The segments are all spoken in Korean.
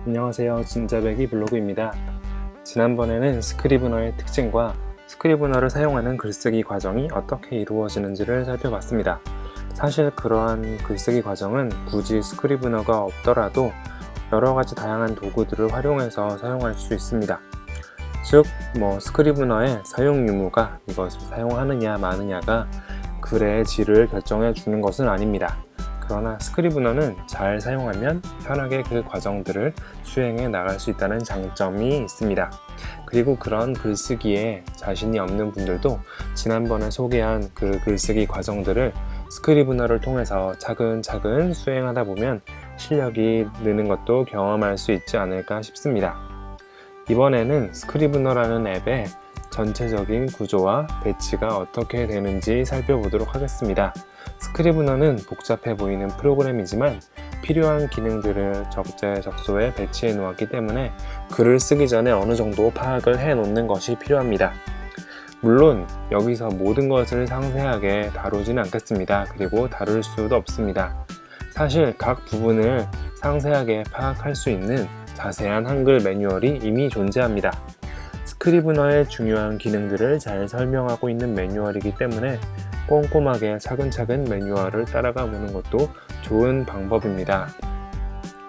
안녕하세요. 진짜배기 블로그입니다. 지난번에는 스크리브너의 특징과 스크리브너를 사용하는 글쓰기 과정이 어떻게 이루어지는지를 살펴봤습니다. 사실 그러한 글쓰기 과정은 굳이 스크리브너가 없더라도 여러가지 다양한 도구들을 활용해서 사용할 수 있습니다. 즉, 스크리브너의 사용 유무가 이것을 사용하느냐 마느냐가 글의 질을 결정해 주는 것은 아닙니다. 그러나 스크리브너는 잘 사용하면 편하게 그 과정들을 수행해 나갈 수 있다는 장점이 있습니다. 그리고 그런 글쓰기에 자신이 없는 분들도 지난번에 소개한 그 글쓰기 과정들을 스크리브너를 통해서 차근차근 수행하다 보면 실력이 느는 것도 경험할 수 있지 않을까 싶습니다. 이번에는 스크리브너라는 앱의 전체적인 구조와 배치가 어떻게 되는지 살펴보도록 하겠습니다. 스크리브너는 복잡해 보이는 프로그램이지만 필요한 기능들을 적재적소에 배치해 놓았기 때문에 글을 쓰기 전에 어느 정도 파악을 해 놓는 것이 필요합니다. 물론 여기서 모든 것을 상세하게 다루지는 않겠습니다. 그리고 다룰 수도 없습니다. 사실 각 부분을 상세하게 파악할 수 있는 자세한 한글 매뉴얼이 이미 존재합니다. 스크리브너의 중요한 기능들을 잘 설명하고 있는 매뉴얼이기 때문에 꼼꼼하게 차근차근 매뉴얼을 따라가 보는 것도 좋은 방법입니다.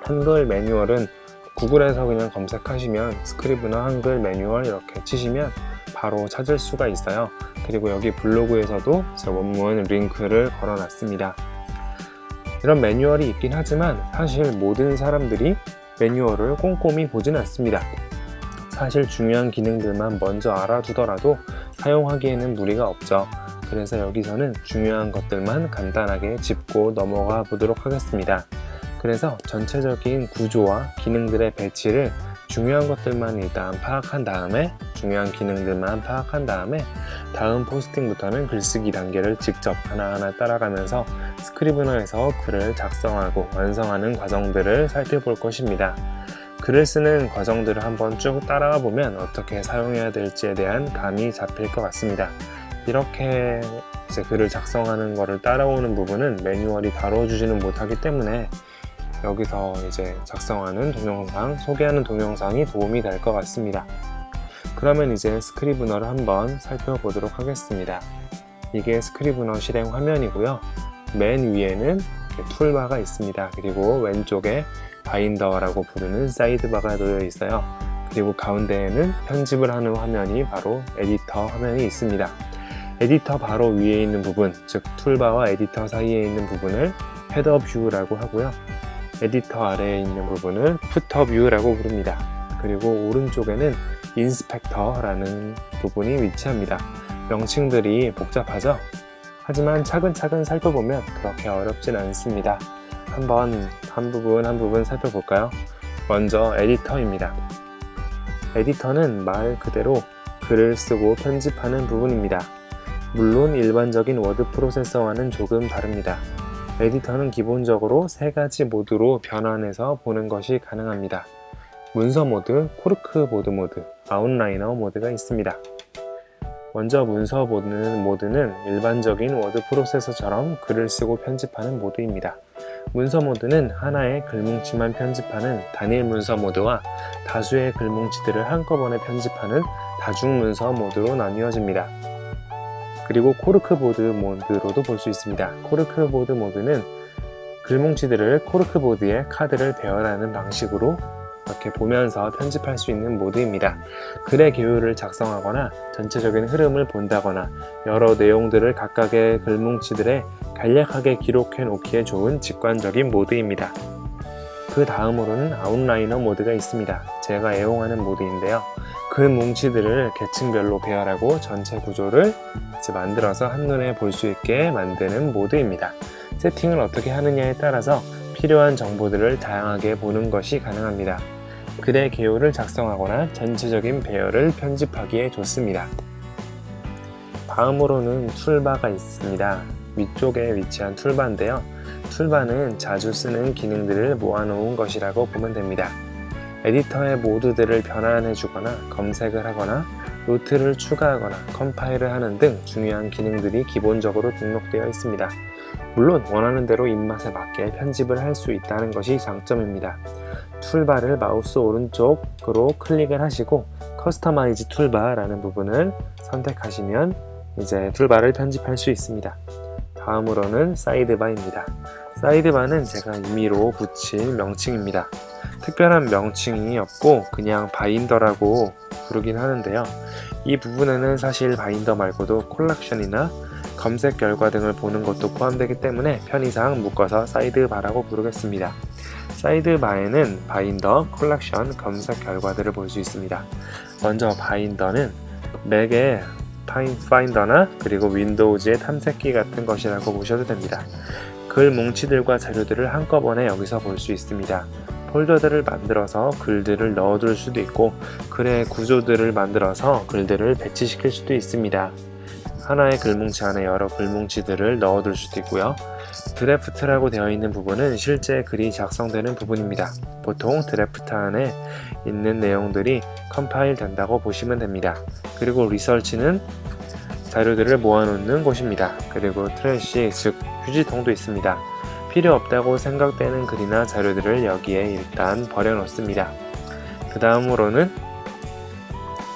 한글 매뉴얼은 구글에서 그냥 검색하시면 스크리브너 한글 매뉴얼 이렇게 치시면 바로 찾을 수가 있어요. 그리고 여기 블로그에서도 제 원문 링크를 걸어 놨습니다. 이런 매뉴얼이 있긴 하지만 사실 모든 사람들이 매뉴얼을 꼼꼼히 보진 않습니다. 사실 중요한 기능들만 먼저 알아두더라도 사용하기에는 무리가 없죠. 그래서 여기서는 중요한 것들만 간단하게 짚고 넘어가 보도록 하겠습니다. 그래서 전체적인 구조와 기능들의 배치를 중요한 것들만 일단 파악한 다음에 다음 포스팅부터는 글쓰기 단계를 직접 하나하나 따라가면서 스크리브너에서 글을 작성하고 완성하는 과정들을 살펴볼 것입니다. 글을 쓰는 과정들을 한번 쭉 따라가 보면 어떻게 사용해야 될지에 대한 감이 잡힐 것 같습니다. 이렇게 이제 글을 작성하는 것을 따라오는 부분은 매뉴얼이 다뤄주지는 못하기 때문에 여기서 이제 작성하는 동영상, 소개하는 동영상이 도움이 될 것 같습니다. 그러면 이제 스크리브너를 한번 살펴보도록 하겠습니다. 이게 스크리브너 실행 화면이고요. 맨 위에는 툴바가 있습니다. 그리고 왼쪽에 바인더라고 부르는 사이드바가 놓여 있어요. 그리고 가운데에는 편집을 하는 화면이 바로 에디터 화면이 있습니다. 에디터 바로 위에 있는 부분, 즉 툴바와 에디터 사이에 있는 부분을 헤더 뷰라고 하고요. 에디터 아래에 있는 부분을 푸터 뷰라고 부릅니다. 그리고 오른쪽에는 인스펙터라는 부분이 위치합니다. 명칭들이 복잡하죠? 하지만 차근차근 살펴보면 그렇게 어렵진 않습니다. 한번 한 부분 살펴볼까요? 먼저 에디터입니다. 에디터는 말 그대로 글을 쓰고 편집하는 부분입니다. 물론 일반적인 워드 프로세서와는 조금 다릅니다. 에디터는 기본적으로 3가지 모드로 변환해서 보는 것이 가능합니다. 문서 모드, 코르크보드 모드, 아웃라이너 모드가 있습니다. 먼저 문서 모드는 일반적인 워드 프로세서처럼 글을 쓰고 편집하는 모드입니다. 문서 모드는 하나의 글뭉치만 편집하는 단일 문서 모드와 다수의 글뭉치들을 한꺼번에 편집하는 다중 문서 모드로 나뉘어집니다. 그리고 코르크보드 모드로도 볼 수 있습니다. 코르크보드 모드는 글뭉치들을 코르크보드에 카드를 배열하는 방식으로 이렇게 보면서 편집할 수 있는 모드입니다. 글의 개요를 작성하거나 전체적인 흐름을 본다거나 여러 내용들을 각각의 글뭉치들에 간략하게 기록해 놓기에 좋은 직관적인 모드입니다. 그 다음으로는 아웃라이너 모드가 있습니다. 제가 애용하는 모드인데요. 글뭉치들을 계층별로 배열하고 전체 구조를 만들어서 한눈에 볼 수 있게 만드는 모드입니다. 세팅을 어떻게 하느냐에 따라서 필요한 정보들을 다양하게 보는 것이 가능합니다. 글의 개요를 작성하거나 전체적인 배열을 편집하기에 좋습니다. 다음으로는 툴바가 있습니다. 위쪽에 위치한 툴바인데요. 툴바는 자주 쓰는 기능들을 모아놓은 것이라고 보면 됩니다. 에디터의 모드들을 변환해주거나 검색을 하거나 노트를 추가하거나 컴파일을 하는 등 중요한 기능들이 기본적으로 등록되어 있습니다. 물론 원하는 대로 입맛에 맞게 편집을 할 수 있다는 것이 장점입니다. 툴바를 마우스 오른쪽으로 클릭을 하시고 커스터마이즈 툴바라는 부분을 선택하시면 이제 툴바를 편집할 수 있습니다. 다음으로는 사이드바입니다. 사이드바는 제가 임의로 붙인 명칭입니다. 특별한 명칭이 없고 그냥 바인더라고 부르긴 하는데요. 이 부분에는 사실 바인더 말고도 콜렉션이나 검색 결과 등을 보는 것도 포함되기 때문에 편의상 묶어서 사이드바라고 부르겠습니다. 사이드바에는 바인더, 콜렉션, 검색 결과들을 볼 수 있습니다. 먼저 바인더는 맥의 파인더나 그리고 윈도우즈의 탐색기 같은 것이라고 보셔도 됩니다. 글 뭉치들과 자료들을 한꺼번에 여기서 볼 수 있습니다. 폴더들을 만들어서 글들을 넣어둘 수도 있고 글의 구조들을 만들어서 글들을 배치시킬 수도 있습니다. 하나의 글뭉치 안에 여러 글뭉치들을 넣어둘 수도 있고요. 드래프트라고 되어 있는 부분은 실제 글이 작성되는 부분입니다. 보통 드래프트 안에 있는 내용들이 컴파일 된다고 보시면 됩니다. 그리고 리서치는 자료들을 모아놓는 곳입니다. 그리고 트래시, 즉 휴지통도 있습니다. 필요 없다고 생각되는 글이나 자료들을 여기에 일단 버려놓습니다. 그 다음으로는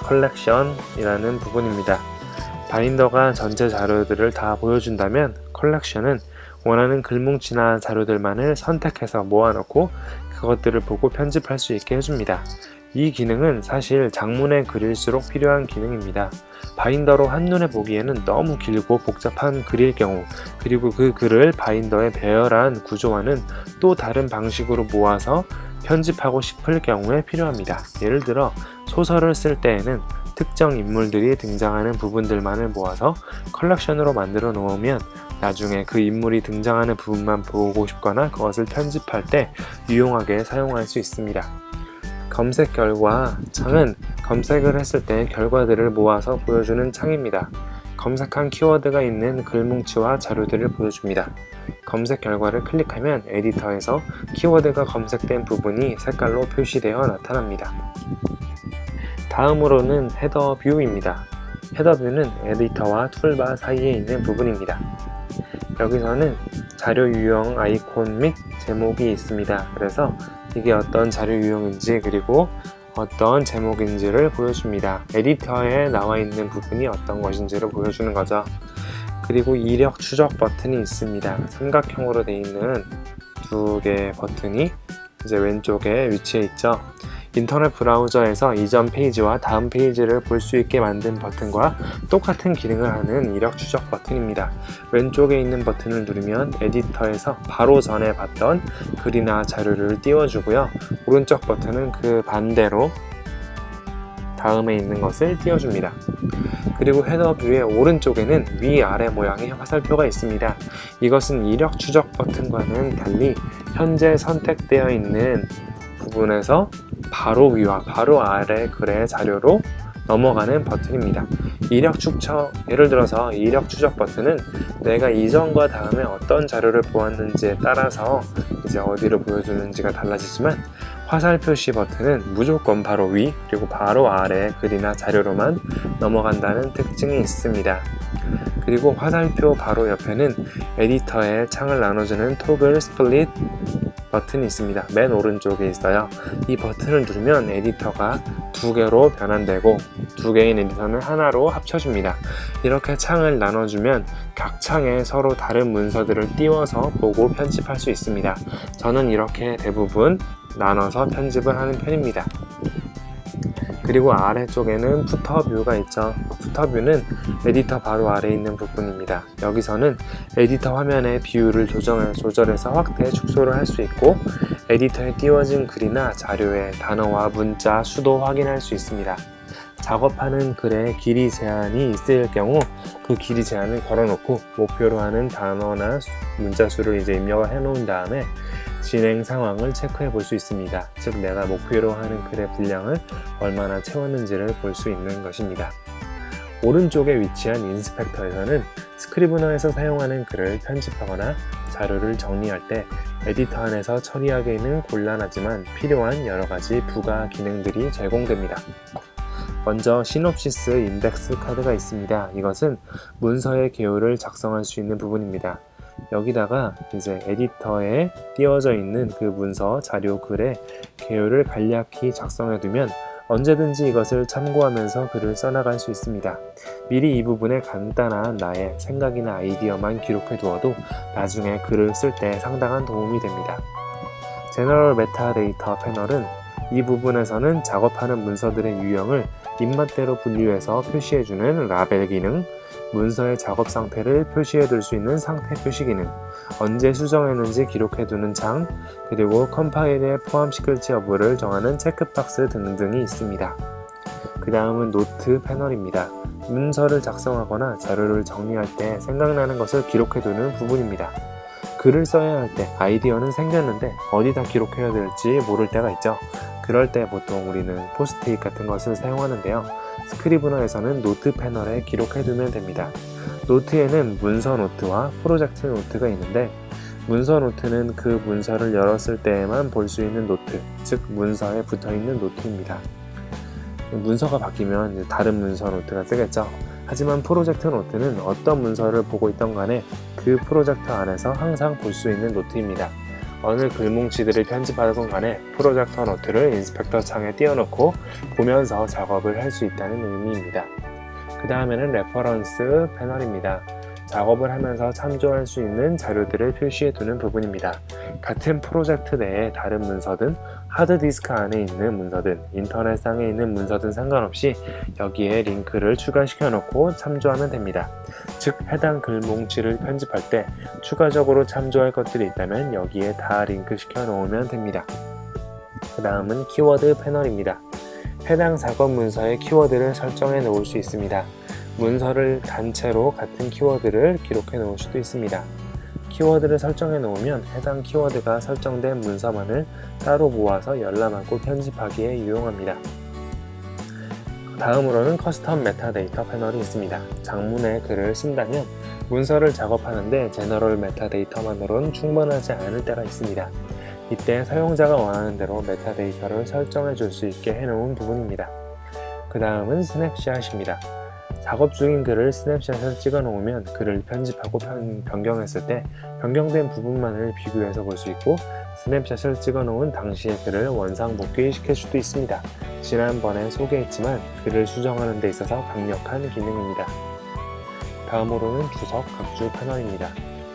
컬렉션이라는 부분입니다. 바인더가 전체 자료들을 다 보여준다면 컬렉션은 원하는 글뭉치나 자료들만을 선택해서 모아놓고 그것들을 보고 편집할 수 있게 해줍니다. 이 기능은 사실 장문의 글일수록 필요한 기능입니다. 바인더로 한눈에 보기에는 너무 길고 복잡한 글일 경우, 그리고 그 글을 바인더의 배열한 구조와는 또 다른 방식으로 모아서 편집하고 싶을 경우에 필요합니다. 예를 들어 소설을 쓸 때에는 특정 인물들이 등장하는 부분들만을 모아서 컬렉션으로 만들어 놓으면 나중에 그 인물이 등장하는 부분만 보고 싶거나 그것을 편집할 때 유용하게 사용할 수 있습니다. 검색 결과 창은 검색을 했을 때 결과들을 모아서 보여주는 창입니다. 검색한 키워드가 있는 글뭉치와 자료들을 보여줍니다. 검색 결과를 클릭하면 에디터에서 키워드가 검색된 부분이 색깔로 표시되어 나타납니다. 다음으로는 헤더 뷰입니다. 헤더 뷰는 에디터와 툴바 사이에 있는 부분입니다. 여기서는 자료 유형 아이콘 및 제목이 있습니다. 그래서 이게 어떤 자료 유형인지 그리고 어떤 제목인지를 보여줍니다. 에디터에 나와 있는 부분이 어떤 것인지를 보여주는 거죠. 그리고 이력 추적 버튼이 있습니다. 삼각형으로 되어 있는 두 개의 버튼이 이제 왼쪽에 위치해 있죠. 인터넷 브라우저에서 이전 페이지와 다음 페이지를 볼 수 있게 만든 버튼과 똑같은 기능을 하는 이력 추적 버튼입니다. 왼쪽에 있는 버튼을 누르면 에디터에서 바로 전에 봤던 글이나 자료를 띄워주고요. 오른쪽 버튼은 그 반대로 다음에 있는 것을 띄워줍니다. 그리고 헤더 뷰의 오른쪽에는 위아래 모양의 화살표가 있습니다. 이것은 이력 추적 버튼과는 달리 현재 선택되어 있는 부분에서 바로 위와 바로 아래 글의 자료로 넘어가는 버튼입니다. 예를 들어서 이력 추적 버튼은 내가 이전과 다음에 어떤 자료를 보았는지에 따라서 이제 어디로 보여주는지가 달라지지만 화살 표시 버튼은 무조건 바로 위 그리고 바로 아래 글이나 자료로만 넘어간다는 특징이 있습니다. 그리고 화살표 바로 옆에는 에디터의 창을 나눠주는 토글 스플릿 버튼이 있습니다. 맨 오른쪽에 있어요. 이 버튼을 누르면 에디터가 두 개로 변환되고 두 개인 에디터는 하나로 합쳐줍니다. 이렇게 창을 나눠주면 각 창에 서로 다른 문서들을 띄워서 보고 편집할 수 있습니다. 저는 이렇게 대부분 나눠서 편집을 하는 편입니다. 그리고 아래쪽에는 푸터 뷰가 있죠. 푸터 뷰는 에디터 바로 아래에 있는 부분입니다. 여기서는 에디터 화면의 비율을 조절해서 확대, 축소를 할 수 있고 에디터에 띄워진 글이나 자료의 단어와 문자, 수도 확인할 수 있습니다. 작업하는 글에 길이 제한이 있을 경우 그 길이 제한을 걸어놓고 목표로 하는 단어나 문자 수를 이제 입력을 해놓은 다음에 진행 상황을 체크해 볼 수 있습니다. 즉 내가 목표로 하는 글의 분량을 얼마나 채웠는지를 볼 수 있는 것입니다. 오른쪽에 위치한 인스펙터에서는 스크리브너에서 사용하는 글을 편집하거나 자료를 정리할 때 에디터 안에서 처리하기에는 곤란하지만 필요한 여러가지 부가 기능들이 제공됩니다. 먼저 시놉시스 인덱스 카드가 있습니다. 이것은 문서의 개요를 작성할 수 있는 부분입니다. 여기다가 이제 에디터에 띄워져 있는 그 문서, 자료, 글의 개요를 간략히 작성해 두면 언제든지 이것을 참고하면서 글을 써나갈 수 있습니다. 미리 이 부분에 간단한 나의 생각이나 아이디어만 기록해 두어도 나중에 글을 쓸 때 상당한 도움이 됩니다. 제너럴 메타데이터 패널은 이 부분에서는 작업하는 문서들의 유형을 입맛대로 분류해서 표시해주는 라벨 기능, 문서의 작업 상태를 표시해둘 수 있는 상태 표시 기능, 언제 수정했는지 기록해두는 창, 그리고 컴파일에 포함시킬지 여부를 정하는 체크박스 등등이 있습니다. 그 다음은 노트 패널입니다. 문서를 작성하거나 자료를 정리할 때 생각나는 것을 기록해두는 부분입니다. 글을 써야 할 때 아이디어는 생겼는데 어디다 기록해야 될지 모를 때가 있죠. 그럴 때 보통 우리는 포스트잇 같은 것을 사용하는데요. 스크리브너에서는 노트 패널에 기록해두면 됩니다. 노트에는 문서 노트와 프로젝트 노트가 있는데 문서 노트는 그 문서를 열었을 때에만 볼 수 있는 노트, 즉 문서에 붙어있는 노트입니다. 문서가 바뀌면 이제 다른 문서 노트가 뜨겠죠. 하지만 프로젝트 노트는 어떤 문서를 보고 있던 간에 그 프로젝트 안에서 항상 볼 수 있는 노트입니다. 어느 글뭉치들을 편집하건 간에 프로젝터 노트를 인스펙터 창에 띄워놓고 보면서 작업을 할 수 있다는 의미입니다. 그 다음에는 레퍼런스 패널입니다. 작업을 하면서 참조할 수 있는 자료들을 표시해두는 부분입니다. 같은 프로젝트 내에 다른 문서든 하드디스크 안에 있는 문서든 인터넷상에 있는 문서든 상관없이 여기에 링크를 추가시켜 놓고 참조하면 됩니다. 즉 해당 글뭉치를 편집할 때 추가적으로 참조할 것들이 있다면 여기에 다 링크 시켜 놓으면 됩니다. 그 다음은 키워드 패널입니다. 해당 작업 문서의 키워드를 설정해 놓을 수 있습니다. 문서를 단체로 같은 키워드를 기록해 놓을 수도 있습니다. 키워드를 설정해 놓으면 해당 키워드가 설정된 문서만을 따로 모아서 열람하고 편집하기에 유용합니다. 다음으로는 커스텀 메타데이터 패널이 있습니다. 장문의 글을 쓴다면 문서를 작업하는데 제너럴 메타데이터만으로는 충분하지 않을 때가 있습니다. 이때 사용자가 원하는 대로 메타데이터를 설정해 줄 수 있게 해놓은 부분입니다. 그 다음은 스냅샷입니다. 작업 중인 글을 스냅샷을 찍어 놓으면 글을 편집하고 변경했을 때 변경된 부분만을 비교해서 볼 수 있고 스냅샷을 찍어 놓은 당시의 글을 원상복귀 시킬 수도 있습니다. 지난번에 소개했지만 글을 수정하는 데 있어서 강력한 기능입니다. 다음으로는 주석 각주 패널입니다.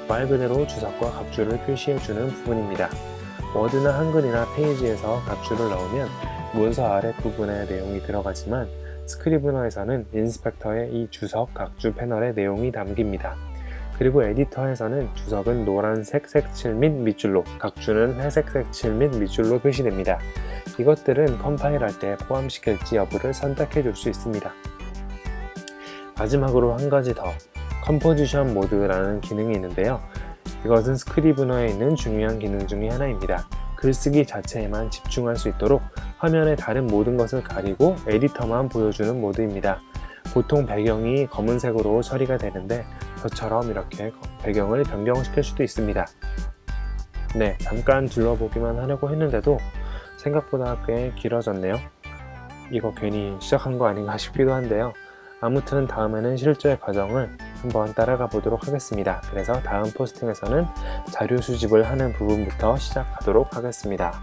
말 그대로 주석과 각주를 표시해주는 부분입니다. 워드나 한글이나 페이지에서 각주를 넣으면 문서 아랫부분에 내용이 들어가지만 스크리브너에서는 인스펙터의 이 주석 각주 패널의 내용이 담깁니다. 그리고 에디터에서는 주석은 노란색 색칠 및 밑줄로, 각주는 회색 색칠 및 밑줄로 표시됩니다. 이것들은 컴파일할 때 포함시킬지 여부를 선택해 줄 수 있습니다. 마지막으로 한 가지 더, 컴포지션 모드라는 기능이 있는데요. 이것은 스크리브너에 있는 중요한 기능 중의 하나입니다. 글쓰기 자체에만 집중할 수 있도록 화면의 다른 모든 것을 가리고 에디터만 보여주는 모드입니다. 보통 배경이 검은색으로 처리가 되는데 저처럼 이렇게 배경을 변경시킬 수도 있습니다. 네, 잠깐 둘러보기만 하려고 했는데도 생각보다 꽤 길어졌네요. 이거 괜히 시작한 거 아닌가 싶기도 한데요. 아무튼 다음에는 실제 과정을 한번 따라가 보도록 하겠습니다. 그래서 다음 포스팅에서는 자료 수집을 하는 부분부터 시작하도록 하겠습니다.